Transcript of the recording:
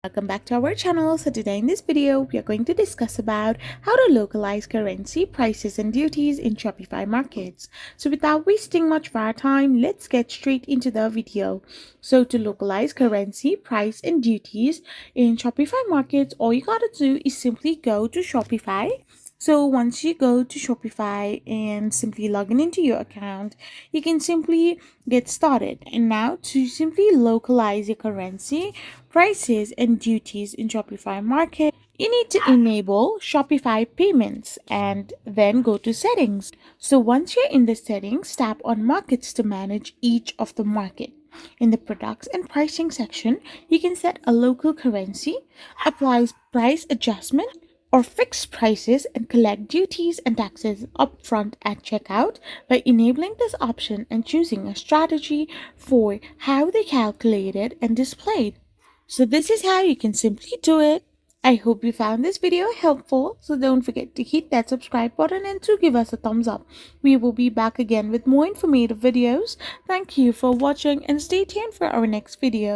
Welcome back to our channel. So today in this video, we are going to discuss about how to localize currency, prices and duties in Shopify Markets. So without wasting much of our time, let's get straight into the video. So to localize currency, price and duties in Shopify Markets, all you gotta do is simply go to Shopify. So once you go to Shopify and simply log in into your account, you can simply get started. And now to simply localize your currency, prices and duties in Shopify Market, you need to enable Shopify Payments and then go to settings. So once you're in the settings, tap on markets to manage each of the market. In the products and pricing section, you can set a local currency, apply price adjustment, or fix prices and collect duties and taxes upfront at checkout by enabling this option and choosing a strategy for how they calculated and displayed. So this is how you can simply do it. I hope you found this video helpful, so don't forget to hit that subscribe button and to give us a thumbs up. We will be back again with more informative videos. Thank you for watching and stay tuned for our next video.